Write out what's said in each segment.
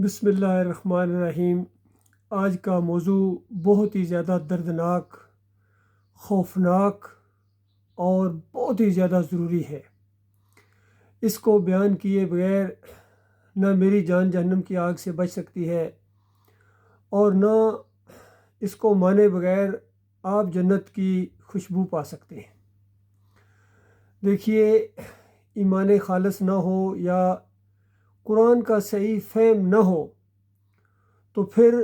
بسم اللہ الرحمن الرحیم۔ آج کا موضوع بہت ہی زیادہ دردناک، خوفناک اور بہت ہی زیادہ ضروری ہے۔ اس کو بیان کیے بغیر نہ میری جان جہنم کی آگ سے بچ سکتی ہے اور نہ اس کو مانے بغیر آپ جنت کی خوشبو پا سکتے ہیں۔ دیکھیے، ایمان خالص نہ ہو یا قرآن کا صحیح فہم نہ ہو تو پھر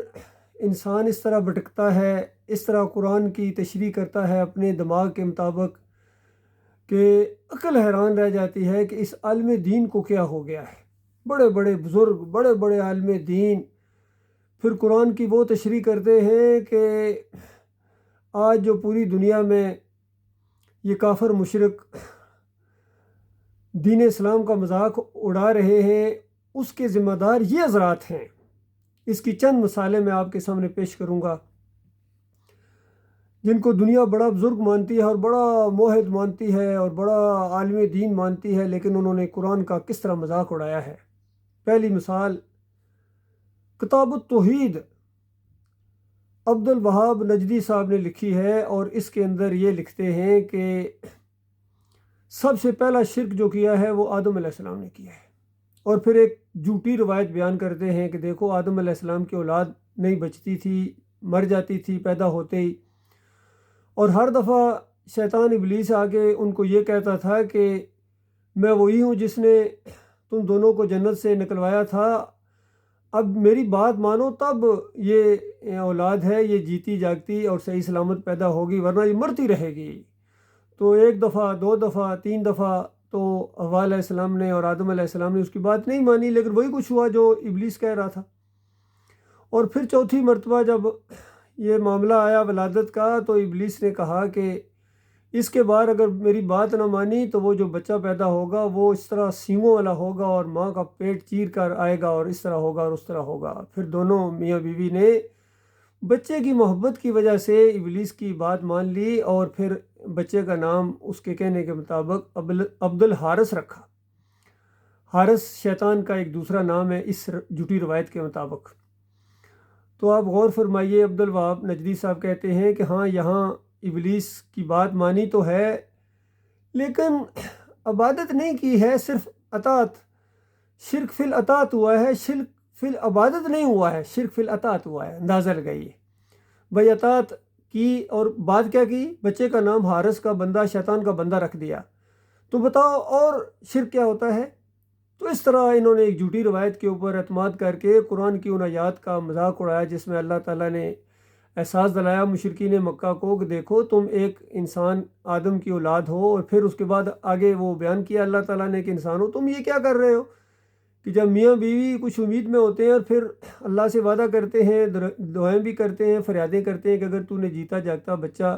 انسان اس طرح بھٹکتا ہے، اس طرح قرآن کی تشریح کرتا ہے اپنے دماغ کے مطابق کہ عقل حیران رہ جاتی ہے کہ اس عالم دین کو کیا ہو گیا ہے۔ بڑے بڑے بزرگ، بڑے بڑے عالم دین پھر قرآن کی وہ تشریح کرتے ہیں کہ آج جو پوری دنیا میں یہ کافر مشرک دین اسلام کا مذاق اڑا رہے ہیں، اس کے ذمہ دار یہ حضرات ہیں۔ اس کی چند مثالیں میں آپ کے سامنے پیش کروں گا، جن کو دنیا بڑا بزرگ مانتی ہے اور بڑا موحد مانتی ہے اور بڑا عالم دین مانتی ہے، لیکن انہوں نے قرآن کا کس طرح مذاق اڑایا ہے۔ پہلی مثال کتاب التوحید عبد الوہاب نجدی صاحب نے لکھی ہے، اور اس کے اندر یہ لکھتے ہیں کہ سب سے پہلا شرک جو کیا ہے وہ آدم علیہ السلام نے کیا ہے، اور پھر ایک جھوٹی روایت بیان کرتے ہیں کہ دیکھو آدم علیہ السلام کی اولاد نہیں بچتی تھی، مر جاتی تھی پیدا ہوتے ہی، اور ہر دفعہ شیطان ابلیس آ کے ان کو یہ کہتا تھا کہ میں وہی ہوں جس نے تم دونوں کو جنت سے نکلوایا تھا، اب میری بات مانو تب یہ اولاد ہے یہ جیتی جاگتی اور صحیح سلامت پیدا ہوگی، ورنہ یہ مرتی رہے گی۔ تو ایک دفعہ، دو دفعہ، تین دفعہ تو حوا علیہ السلام نے اور آدم علیہ السلام نے اس کی بات نہیں مانی، لیکن وہی کچھ ہوا جو ابلیس کہہ رہا تھا۔ اور پھر چوتھی مرتبہ جب یہ معاملہ آیا ولادت کا، تو ابلیس نے کہا کہ اس کے بعد اگر میری بات نہ مانی تو وہ جو بچہ پیدا ہوگا وہ اس طرح سینگوں والا ہوگا اور ماں کا پیٹ چیر کر آئے گا، اور اس طرح ہوگا اور اس طرح ہوگا۔ پھر دونوں میاں بیوی نے بچے کی محبت کی وجہ سے ابلیس کی بات مان لی، اور پھر بچے کا نام اس کے کہنے کے مطابق عبد الحارث رکھا۔ حارث شیطان کا ایک دوسرا نام ہے اس جھوٹی روایت کے مطابق۔ تو آپ غور فرمائیے، عبد الوہاب نجدی صاحب کہتے ہیں کہ ہاں یہاں ابلیس کی بات مانی تو ہے، لیکن عبادت نہیں کی ہے، صرف اطاعت، شرک فی الاطاعت ہوا ہے، شرک فی العبادت نہیں ہوا ہے، شرک فی الاطاعت ہوا ہے۔ اندازہ لگائیے بھائی، اطاعت کی اور بات کیا کی؟ بچے کا نام حارث کا بندہ، شیطان کا بندہ رکھ دیا، تو بتاؤ اور شرک کیا ہوتا ہے؟ تو اس طرح انہوں نے ایک جھوٹی روایت کے اوپر اعتماد کر کے قرآن کی ان آیات کا مذاق اڑایا، جس میں اللہ تعالیٰ نے احساس دلایا مشرکین مکہ کو کہ دیکھو تم ایک انسان آدم کی اولاد ہو، اور پھر اس کے بعد آگے وہ بیان کیا اللہ تعالیٰ نے کہ انسان ہو تم یہ کیا کر رہے ہو کہ جب میاں بیوی کچھ امید میں ہوتے ہیں اور پھر اللہ سے وعدہ کرتے ہیں، دعائیں بھی کرتے ہیں، فریادیں کرتے ہیں کہ اگر تو نے جیتا جاگتا بچہ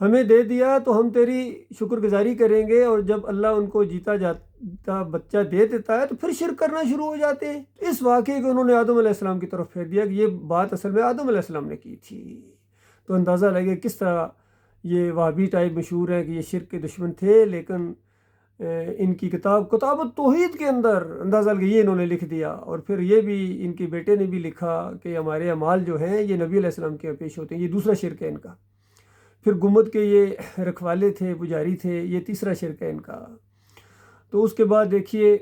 ہمیں دے دیا تو ہم تیری شکر گزاری کریں گے، اور جب اللہ ان کو جیتا جاتا بچہ دے دیتا ہے تو پھر شرک کرنا شروع ہو جاتے ہیں۔ اس واقعے کو انہوں نے آدم علیہ السلام کی طرف پھیر دیا کہ یہ بات اصل میں آدم علیہ السلام نے کی تھی۔ تو اندازہ لگے کس طرح یہ وہابی ٹائپ مشہور ہے کہ یہ شرک کے دشمن تھے، لیکن ان کی کتاب التوحید کے اندر اندازہ لگے یہ انہوں نے لکھ دیا، اور پھر یہ بھی ان کے بیٹے نے بھی لکھا کہ ہمارے اعمال جو ہیں یہ نبی علیہ السلام کے پیش ہوتے ہیں۔ یہ دوسرا شرک ہے ان کا۔ پھر گنبد کے یہ رکھوالے تھے، پجاری تھے، یہ تیسرا شرک ہے ان کا۔ تو اس کے بعد دیکھیے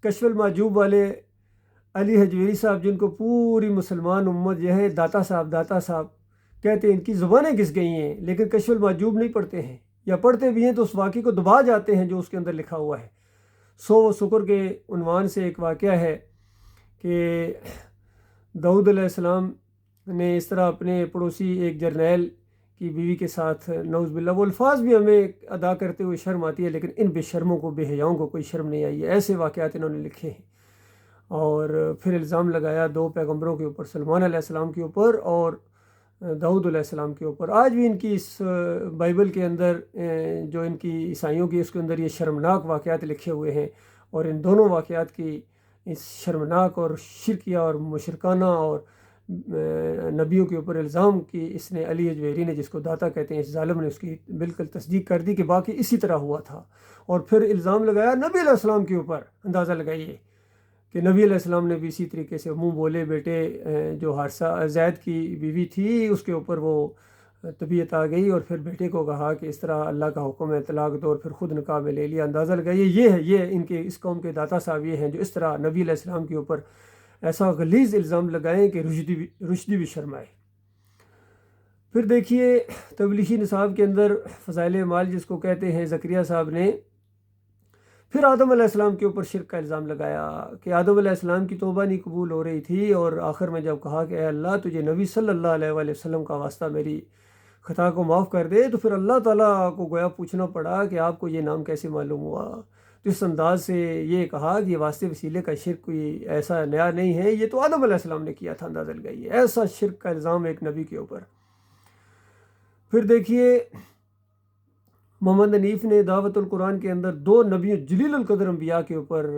کشف المحجوب والے علی حجویری صاحب، جن کو پوری مسلمان امت جو ہے داتا صاحب کہتے ہیں، ان کی زبانیں گھس گئی ہیں، لیکن کشف المحجوب نہیں پڑھتے ہیں، یا پڑھتے بھی ہیں تو اس واقعے کو دبا جاتے ہیں جو اس کے اندر لکھا ہوا ہے۔ سو و شکر کے عنوان سے ایک واقعہ ہے کہ داؤد علیہ السلام نے اس طرح اپنے پڑوسی ایک جرنیل کی بیوی کے ساتھ، نعوذ باللہ، وہ الفاظ بھی ہمیں ادا کرتے ہوئے شرم آتی ہے، لیکن ان بے شرموں کو، بے حیاؤں کو کوئی شرم نہیں آئی ہے۔ ایسے واقعات انہوں نے لکھے ہیں، اور پھر الزام لگایا دو پیغمبروں کے اوپر، سلمان علیہ السلام کے اوپر اور داؤد علیہ السلام کے اوپر۔ آج بھی ان کی اس بائبل کے اندر جو ان کی عیسائیوں کی، اس کے اندر یہ شرمناک واقعات لکھے ہوئے ہیں، اور ان دونوں واقعات کی اس شرمناک اور شرکیہ اور مشرکانہ اور نبیوں کے اوپر الزام کی اس نے، علی حجویری نے، جس کو داتا کہتے ہیں، اس ظالم نے اس کی بالکل تصدیق کر دی کہ باقی اسی طرح ہوا تھا، اور پھر الزام لگایا نبی علیہ السلام کے اوپر۔ اندازہ لگائیے کہ نبی علیہ السلام نے بھی اسی طریقے سے منہ بولے بیٹے جو حارثہ زید کی بیوی تھی اس کے اوپر وہ طبیعت آ گئی، اور پھر بیٹے کو کہا کہ اس طرح اللہ کا حکم ہے طلاق دو، اور پھر خود نکاح میں لے لیا۔ اندازہ لگائیے یہ ان کے اس قوم کے داتا صاحب یہ ہیں جو اس طرح نبی علیہ السلام کے اوپر ایسا غلیظ الزام لگائیں کہ رشدی بھی شرمائے۔ پھر دیکھیے تبلیغی نصاب کے اندر فضائل اعمال جس کو کہتے ہیں، زکریا صاحب نے پھر آدم علیہ السلام کے اوپر شرک کا الزام لگایا کہ آدم علیہ السلام کی توبہ نہیں قبول ہو رہی تھی، اور آخر میں جب کہا کہ اے اللہ تجھے نبی صلی اللہ علیہ وآلہ وسلم کا واسطہ میری خطا کو معاف کر دے، تو پھر اللہ تعالیٰ کو گویا پوچھنا پڑا کہ آپ کو یہ نام کیسے معلوم ہوا؟ تو اس انداز سے یہ کہا کہ یہ واسطے وسیلے کا شرک کوئی ایسا نیا نہیں ہے، یہ تو آدم علیہ السلام نے کیا تھا۔ اندازہ لگائیے ایسا شرک کا الزام ایک نبی کے اوپر۔ پھر دیکھیے محمد حنیف نے دعوت القرآن کے اندر 2 نبیوں جلیل القدر انبیاء کے اوپر،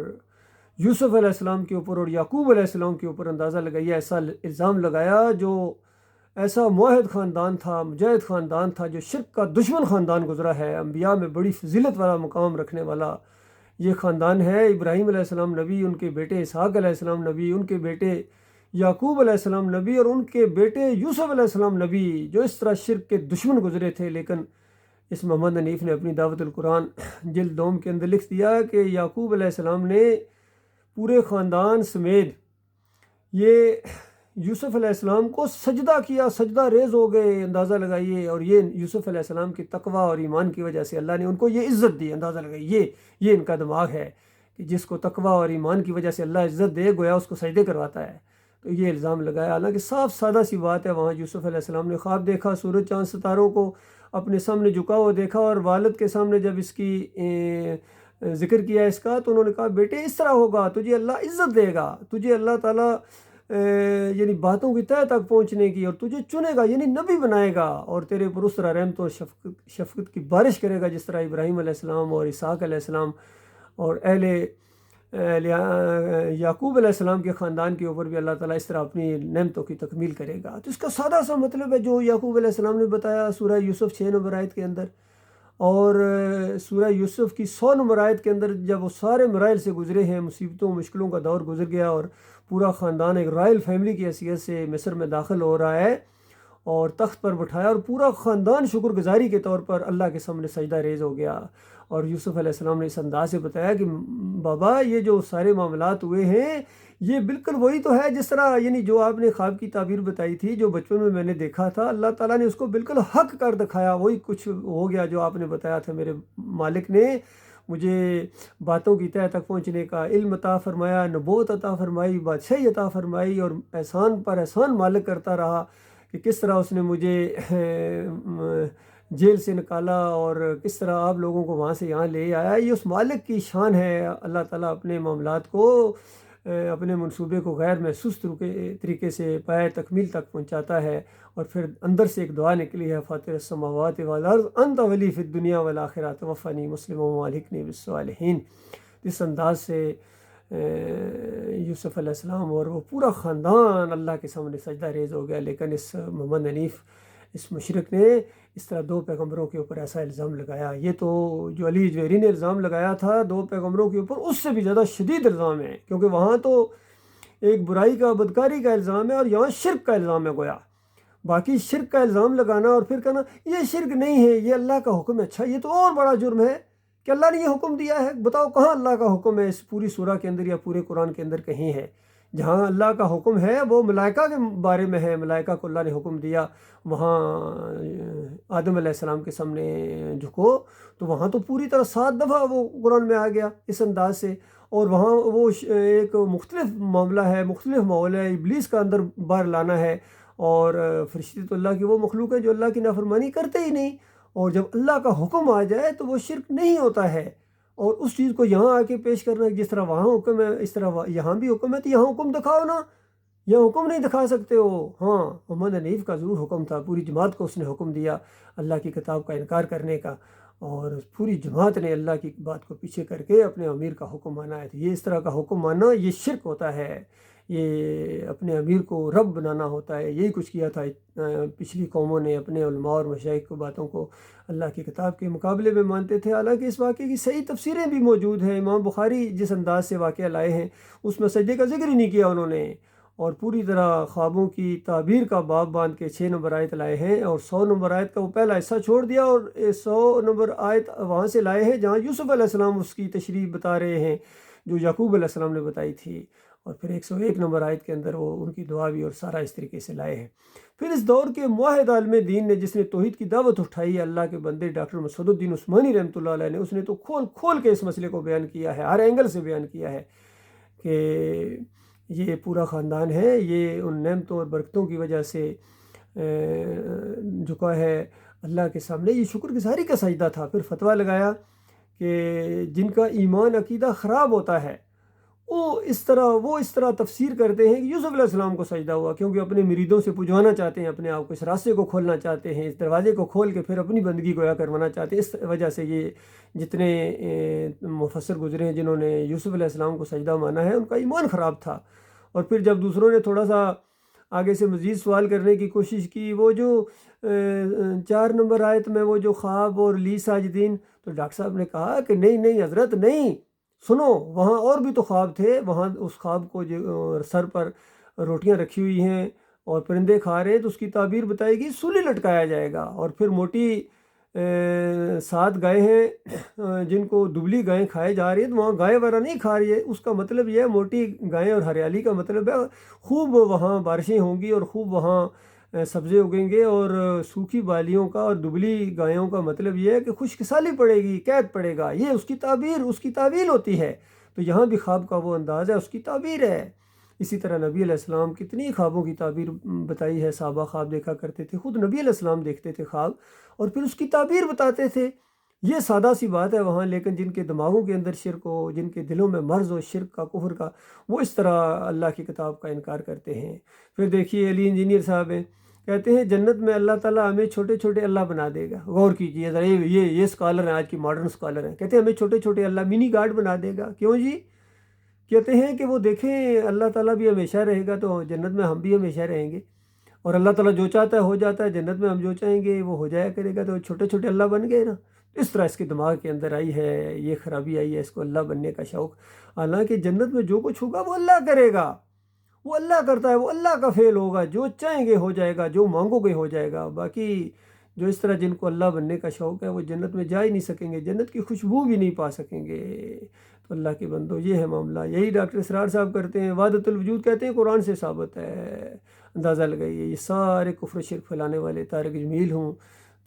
یوسف علیہ السلام کے اوپر اور یعقوب علیہ السلام کے اوپر اندازہ لگائیے ایسا الزام لگایا جو ایسا موحد خاندان تھا، مجاہد خاندان تھا، جو شرک کا دشمن خاندان گزرا ہے، انبیاء میں بڑی فضیلت والا مقام رکھنے والا یہ خاندان ہے۔ ابراہیم علیہ السلام نبی، ان کے بیٹے اسحاق علیہ السلام نبی، ان کے بیٹے یعقوب علیہ السلام نبی، اور ان کے بیٹے یوسف علیہ السلام نبی، جو اس طرح شرک کے دشمن گزرے تھے۔ لیکن اس محمد حنیف نے اپنی دعوت القرآن جلد 2 کے اندر لکھ دیا کہ یعقوب علیہ السلام نے پورے خاندان سمیت یہ یوسف علیہ السلام کو سجدہ کیا، سجدہ ریز ہو گئے۔ اندازہ لگائیے، اور یہ یوسف علیہ السلام کی تقوی اور ایمان کی وجہ سے اللہ نے ان کو یہ عزت دی۔ اندازہ لگائیے یہ ان کا دماغ ہے کہ جس کو تقوی اور ایمان کی وجہ سے اللہ عزت دے گویا اس کو سجدے کرواتا ہے۔ تو یہ الزام لگایا، حالانکہ صاف سادہ سی بات ہے۔ وہاں یوسف علیہ السلام نے خواب دیکھا، سورج چاند ستاروں کو اپنے سامنے جھکا ہوا دیکھا، اور والد کے سامنے جب اس کی ذکر کیا اس کا، تو انہوں نے کہا بیٹے اس طرح ہوگا، تجھے اللہ عزت دے گا، تجھے اللہ تعالیٰ یعنی باتوں کی تہہ تک پہنچنے کی، اور تجھے چنے گا، یعنی نبی بنائے گا، اور تیرے پر اس طرح رحمت اور شفقت کی بارش کرے گا جس طرح ابراہیم علیہ السلام اور اسحاق علیہ السلام اور اہل یعقوب علیہ السلام کے خاندان کے اوپر بھی اللہ تعالیٰ اس طرح اپنی نعمتوں کی تکمیل کرے گا۔ تو اس کا سادہ سا مطلب ہے جو یعقوب علیہ السلام نے بتایا سورہ یوسف 6 نمبر آیت کے اندر، اور سورہ یوسف کی 100 نمبر آیت کے اندر جب وہ سارے مراحل سے گزرے ہیں، مصیبتوں مشکلوں کا دور گزر گیا، اور پورا خاندان ایک رائل فیملی کی حیثیت سے مصر میں داخل ہو رہا ہے، اور تخت پر بٹھایا، اور پورا خاندان شکر گزاری کے طور پر اللہ کے سامنے سجدہ ریز ہو گیا۔ اور یوسف علیہ السلام نے اس انداز سے بتایا کہ بابا یہ جو سارے معاملات ہوئے ہیں یہ بالکل وہی تو ہے جس طرح یعنی جو آپ نے خواب کی تعبیر بتائی تھی، جو بچپن میں نے دیکھا تھا، اللہ تعالیٰ نے اس کو بالکل حق کر دکھایا، وہی کچھ ہو گیا جو آپ نے بتایا تھا۔ میرے مالک نے مجھے باتوں کی تہہ تک پہنچنے کا علم عطا فرمایا، نبوت عطا فرمائی، بادشاہی عطا فرمائی، اور احسان پر احسان مالک کرتا رہا کہ کس طرح اس نے مجھے جیل سے نکالا اور کس طرح آپ لوگوں کو وہاں سے یہاں لے آیا۔ یہ اس مالک کی شان ہے۔ اللہ تعالیٰ اپنے معاملات کو، اپنے منصوبے کو غیر محسوس طریقے سے پائے تکمیل تک پہنچاتا ہے، اور پھر اندر سے ایک دعا نکلی ہے، فاطر السماوات والارض انت ولی فی الدنیا والآخرہ توفنی مسلما والحقنی بالصالحین۔ اس انداز سے یوسف علیہ السلام اور وہ پورا خاندان اللہ کے سامنے سجدہ ریز ہو گیا۔ لیکن اس محمد حنیف اس مشرک نے اس طرح 2 پیغمبروں کے اوپر ایسا الزام لگایا۔ یہ تو جو علی جویری نے الزام لگایا تھا 2 پیغمبروں کے اوپر، اس سے بھی زیادہ شدید الزام ہے، کیونکہ وہاں تو ایک برائی کا، بدکاری کا الزام ہے، اور یہاں شرک کا الزام ہے گویا۔ باقی شرک کا الزام لگانا اور پھر کہنا یہ شرک نہیں ہے، یہ اللہ کا حکم ہے، اچھا یہ تو اور بڑا جرم ہے کہ اللہ نے یہ حکم دیا ہے۔ بتاؤ کہاں اللہ کا حکم ہے اس پوری سورہ کے اندر یا پورے قرآن کے اندر کہیں ہے؟ جہاں اللہ کا حکم ہے وہ ملائکہ کے بارے میں ہے، ملائکہ کو اللہ نے حکم دیا وہاں آدم علیہ السلام کے سامنے جھکو، تو وہاں تو پوری طرح 7 دفعہ وہ قرآن میں آ گیا اس انداز سے، اور وہاں وہ ایک مختلف معاملہ ہے، مختلف ماحول ہے، ابلیس کا اندر باہر لانا ہے، اور فرشتے تو اللہ کی وہ مخلوق ہے جو اللہ کی نافرمانی کرتے ہی نہیں، اور جب اللہ کا حکم آ جائے تو وہ شرک نہیں ہوتا ہے۔ اور اس چیز کو یہاں آ کے پیش کرنا جس طرح وہاں حکم ہے اس طرح یہاں بھی حکم ہے، تو یہاں حکم دکھاؤ نا، یا حکم نہیں دکھا سکتے ہو؟ ہاں، محمد حنیف کا ضرور حکم تھا، پوری جماعت کو اس نے حکم دیا اللہ کی کتاب کا انکار کرنے کا، اور پوری جماعت نے اللہ کی بات کو پیچھے کر کے اپنے امیر کا حکم مانا ہے۔ تو یہ اس طرح کا حکم ماننا یہ شرک ہوتا ہے، یہ اپنے امیر کو رب بنانا ہوتا ہے۔ یہی کچھ کیا تھا پچھلی قوموں نے، اپنے علماء اور مشائخ کو باتوں کو اللہ کی کتاب کے مقابلے میں مانتے تھے۔ حالانکہ اس واقعے کی صحیح تفسیریں بھی موجود ہیں، امام بخاری جس انداز سے واقعہ لائے ہیں اس میں سجدے کا ذکر ہی نہیں کیا انہوں نے، اور پوری طرح خوابوں کی تعبیر کا باب باندھ کے 6 نمبر آیت لائے ہیں، اور 100 نمبر آیت کا وہ پہلا حصہ چھوڑ دیا، اور 100 نمبر آیت وہاں سے لائے ہیں جہاں یوسف علیہ السلام اس کی تشریح بتا رہے ہیں جو یعقوب علیہ السلام نے بتائی تھی، اور پھر 101 نمبر آیت کے اندر وہ ان کی دعا بھی اور سارا اس طریقے سے لائے ہیں۔ پھر اس دور کے موحد عالم دین نے جس نے توحید کی دعوت اٹھائی، اللہ کے بندے ڈاکٹر مسعود الدین عثمانی رحمۃ اللہ علیہ نے، اس نے تو کھول کھول کے اس مسئلے کو بیان کیا ہے، ہر اینگل سے بیان کیا ہے کہ یہ پورا خاندان ہے، یہ ان نعمتوں اور برکتوں کی وجہ سے جھکا ہے اللہ کے سامنے، یہ شکر گزاری کا سجدہ تھا۔ پھر فتویٰ لگایا کہ جن کا ایمان عقیدہ خراب ہوتا ہے وہ اس طرح تفسیر کرتے ہیں کہ یوسف علیہ السلام کو سجدہ ہوا، کیونکہ اپنے مریدوں سے پجوانا چاہتے ہیں، اپنے آپ کو اس راستے کو کھولنا چاہتے ہیں، اس دروازے کو کھول کے پھر اپنی بندگی گویا کروانا چاہتے ہیں۔ اس وجہ سے یہ جتنے مفسر گزرے ہیں جنہوں نے یوسف علیہ السلام کو سجدہ مانا ہے ان کا ایمان خراب تھا۔ اور پھر جب دوسروں نے تھوڑا سا آگے سے مزید سوال کرنے کی کوشش کی، وہ جو 4 نمبر آیت میں وہ جو خواب اور لی ساجدین، تو ڈاکٹر صاحب نے کہا کہ نہیں حضرت نہیں، سنو، وہاں اور بھی تو خواب تھے، وہاں اس خواب کو جو سر پر روٹیاں رکھی ہوئی ہیں اور پرندے کھا رہے ہیں تو اس کی تعبیر بتائے گی سولی لٹکایا جائے گا، اور پھر موٹی 7 گائے ہیں جن کو دبلی گائیں کھائے جا رہی ہیں، تو وہاں گائے وغیرہ نہیں کھا رہی ہے، اس کا مطلب یہ ہے موٹی گائیں اور ہریالی کا مطلب ہے خوب وہاں بارشیں ہوں گی اور خوب وہاں سبزے اگیں گے، اور سوکھی بالیوں کا اور دبلی گایوں کا مطلب یہ ہے کہ خشک سالی پڑے گی، قید پڑے گا، یہ اس کی تعبیر ہوتی ہے۔ تو یہاں بھی خواب کا وہ انداز ہے، اس کی تعبیر ہے۔ اسی طرح نبی علیہ السلام کتنی خوابوں کی تعبیر بتائی ہے، صحابہ خواب دیکھا کرتے تھے، خود نبی علیہ السلام دیکھتے تھے خواب اور پھر اس کی تعبیر بتاتے تھے۔ یہ سادہ سی بات ہے وہاں، لیکن جن کے دماغوں کے اندر شرک ہو، جن کے دلوں میں مرض ہو شرک کا، کفر کا، وہ اس طرح اللہ کی کتاب کا انکار کرتے ہیں۔ پھر دیکھیے علی انجینئر صاحب ہیں، کہتے ہیں جنت میں اللہ تعالیٰ ہمیں چھوٹے چھوٹے اللہ بنا دے گا۔ غور کیجیے ذرا، یہ اسکالر ہیں، آج کی ماڈرن اسکالر ہیں، کہتے ہیں ہمیں چھوٹے چھوٹے اللہ منی گاڈ بنا دے گا۔ کیوں جی؟ کہتے ہیں کہ وہ دیکھیں اللہ تعالیٰ بھی ہمیشہ رہے گا تو جنت میں ہم بھی ہمیشہ رہیں گے، اور اللہ تعالیٰ جو چاہتا ہے ہو جاتا ہے، جنت میں ہم جو چاہیں گے وہ ہو جایا کرے گا، تو چھوٹے چھوٹے اللہ بن گئے نا۔ اس طرح اس کے دماغ کے اندر آئی ہے، یہ خرابی آئی ہے اس کو اللہ بننے کا شوق۔ حالانکہ جنت میں جو کچھ ہوگا وہ اللہ کرے گا، وہ اللہ کرتا ہے، وہ اللہ کا فعل ہوگا، جو چاہیں گے ہو جائے گا، جو مانگو گے ہو جائے گا۔ باقی جو اس طرح جن کو اللہ بننے کا شوق ہے وہ جنت میں جا ہی نہیں سکیں گے، جنت کی خوشبو بھی نہیں پا سکیں گے۔ تو اللہ کے بندو یہ ہے معاملہ، یہی ڈاکٹر اسرار صاحب کرتے ہیں، وحدت الوجود کہتے ہیں قرآن سے ثابت ہے، اندازہ لگائیے۔ یہ سارے کفر شرک پھیلانے والے، طارق جمیل ہوں،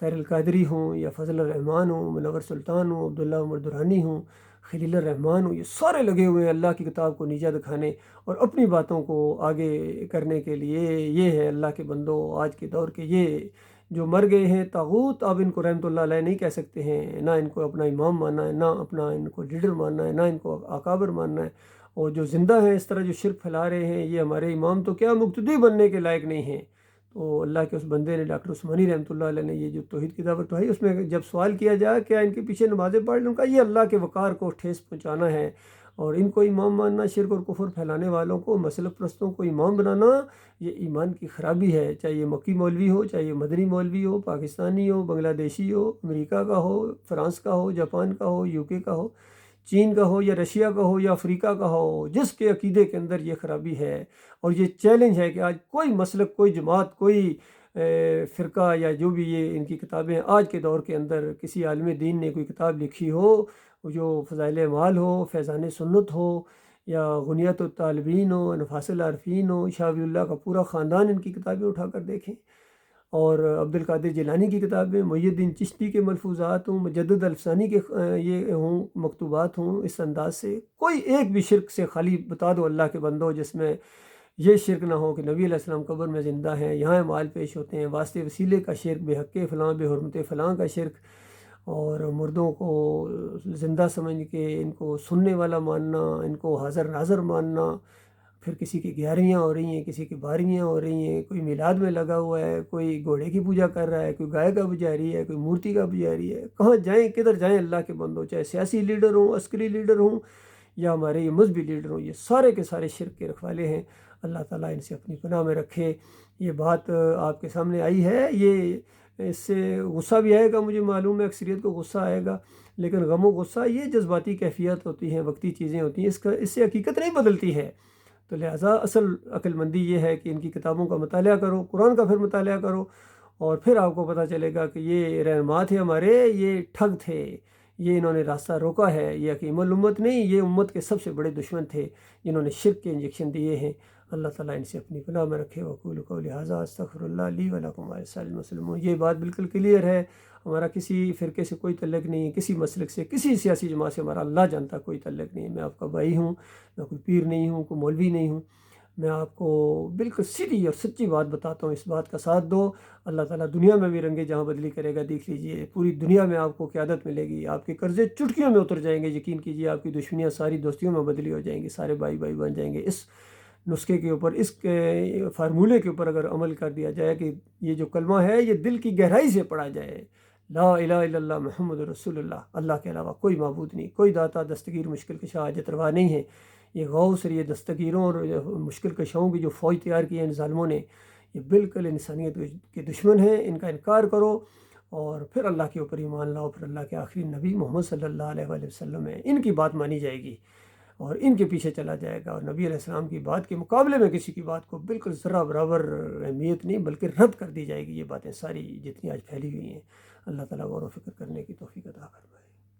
طاہر القادری ہوں، یا فضل الرحمان ہوں، منور سلطان ہوں، عبداللہ عمر درانی ہوں، خلیل الرحمان ہوں، یہ سارے لگے ہوئے ہیں اللہ کی کتاب کو نیچا دکھانے اور اپنی باتوں کو آگے کرنے کے لیے۔ یہ ہے اللہ کے بندو آج کے دور کے، یہ جو مر گئے ہیں طاغوت، اب ان کو رحمۃ اللہ علیہ نہیں کہہ سکتے ہیں، نہ ان کو اپنا امام ماننا ہے، نہ اپنا ان کو لیڈر ماننا ہے، نہ ان کو اکابر ماننا ہے۔ اور جو زندہ ہیں اس طرح جو شرک پھیلا رہے ہیں، یہ ہمارے امام تو کیا مقتدی بننے کے لائق نہیں ہیں۔ تو اللہ کے اس بندے نے، ڈاکٹر عثمانی رحمۃ اللہ علیہ نے، یہ جو توحید کی دعوت اٹھائی، اس میں جب سوال کیا جائے کیا ان کے پیچھے نمازیں پڑھ لیں، ان کا یہ اللہ کے وقار کو ٹھیس پہنچانا ہے، اور ان کو امام ماننا، شرک اور کفر پھیلانے والوں کو، مسلک پرستوں کو امام بنانا، یہ ایمان کی خرابی ہے۔ چاہے یہ مکی مولوی ہو، چاہے یہ مدنی مولوی ہو، پاکستانی ہو، بنگلہ دیشی ہو، امریکہ کا ہو، فرانس کا ہو، جاپان کا ہو، UK کا ہو، چین کا ہو، یا رشیا کا ہو، یا افریقہ کا ہو، جس کے عقیدے کے اندر یہ خرابی ہے، اور یہ چیلنج ہے کہ آج کوئی مسلک، کوئی جماعت، کوئی فرقہ، یا جو بھی یہ ان کی کتابیں آج کے دور کے اندر کسی عالم دین نے کوئی کتاب لکھی ہو جو فضائل اعمال ہو، فیضان سنت ہو، یا غنیت الطالبین ہو، انفاس العارفین ہو، شاہ ولی اللہ کا پورا خاندان ان کی کتابیں اٹھا کر دیکھیں، اور عبد القادر جیلانی کی کتابیں، محی الدین چشتی کے ملفوظات ہوں، مجدد الفسانی کے یہ ہوں مکتوبات ہوں، اس انداز سے کوئی ایک بھی شرک سے خالی بتا دو اللہ کے بندو جس میں یہ شرک نہ ہو کہ نبی علیہ السلام قبر میں زندہ ہیں، یہاں اعمال پیش ہوتے ہیں، واسطے وسیلے کا شرک، بے حق فلاں، بے حرمت فلاں کا شرک، اور مردوں کو زندہ سمجھ کے ان کو سننے والا ماننا، ان کو حاضر ناظر ماننا، پھر کسی کی 11ویاں ہو رہی ہیں، کسی کی 12ویاں ہو رہی ہیں، کوئی میلاد میں لگا ہوا ہے، کوئی گھوڑے کی پوجا کر رہا ہے، کوئی گائے کا پجاری ہے، کوئی مورتی کا پجاری ہے۔ کہاں جائیں، کدھر جائیں اللہ کے بندوں، چاہے سیاسی لیڈر ہوں، عسکری لیڈر ہوں، یا ہمارے یہ مذہبی لیڈر ہوں، یہ سارے کے سارے شرک کے رکھوالے ہیں۔ اللہ تعالیٰ ان سے اپنی پناہ میں رکھے۔ یہ بات آپ کے سامنے آئی ہے، یہ اس سے غصہ بھی آئے گا، مجھے معلوم ہے اکثریت کو غصہ آئے گا، لیکن غم و غصہ یہ جذباتی کیفیت ہوتی ہیں، وقتی چیزیں ہوتی ہیں، اس سے حقیقت نہیں بدلتی ہے۔ تو لہٰذا اصل عقل مندی یہ ہے کہ ان کی کتابوں کا مطالعہ کرو، قرآن کا پھر مطالعہ کرو، اور پھر آپ کو پتہ چلے گا کہ یہ رہنما تھے ہمارے، یہ ٹھگ تھے، یہ انہوں نے راستہ روکا ہے، یہ حکیم الامت نہیں، یہ امت کے سب سے بڑے دشمن تھے جنہوں نے شرک کے انجیکشن دیے ہیں۔ اللہ تعالیٰ ان سے اپنی پناہ میں رکھے۔ وقول قولی ھذا استغفر اللہ لی ولکم ولسائر المسلمین۔ یہ بات بالکل کلیئر ہے، ہمارا کسی فرقے سے کوئی تعلق نہیں ہے، کسی مسلک سے، کسی سیاسی جماعت سے ہمارا اللہ جانتا کوئی تعلق نہیں ہے۔ میں آپ کا بھائی ہوں، میں کوئی پیر نہیں ہوں، کوئی مولوی نہیں ہوں، میں آپ کو بالکل سیدھی اور سچی بات بتاتا ہوں۔ اس بات کا ساتھ دو، اللہ تعالیٰ دنیا میں بھی رنگے جہاں بدلی کرے گا۔ دیکھ لیجئے پوری دنیا میں آپ کو قیادت ملے گی، آپ کے قرضے چٹکیوں میں اتر جائیں گے، یقین کیجئے آپ کی دشمنیاں ساری دوستیوں میں بدلی ہو جائیں گی، سارے بھائی بھائی بن جائیں گے۔ اس نسخے کے اوپر، اس کے فارمولے کے اوپر اگر عمل کر دیا جائے کہ یہ جو کلمہ ہے یہ دل کی گہرائی سے پڑھا جائے، لا الہ الا اللہ محمد رسول اللہ، اللہ کے علاوہ کوئی معبود نہیں، کوئی داتا دستگیر مشکل کشا حاجت روا نہیں ہے۔ یہ غوث اور یہ دستگیروں اور مشکل کشاؤں کی جو فوج تیار کی ہے ان ظالموں نے، یہ بالکل انسانیت کے دشمن ہیں، ان کا انکار کرو اور پھر اللہ کے اوپر ایمان لاؤ، پھر اللہ کے آخری نبی محمد صلی اللہ علیہ وآلہ وسلم ہے، ان کی بات مانی جائے گی اور ان کے پیچھے چلا جائے گا، اور نبی علیہ السلام کی بات کے مقابلے میں کسی کی بات کو بالکل ذرہ برابر اہمیت نہیں بلکہ رد کر دی جائے گی۔ یہ باتیں ساری جتنی آج پھیلی ہوئی ہیں، اللہ تعالیٰ غور و فکر کرنے کی توفیق عطا فرمائے۔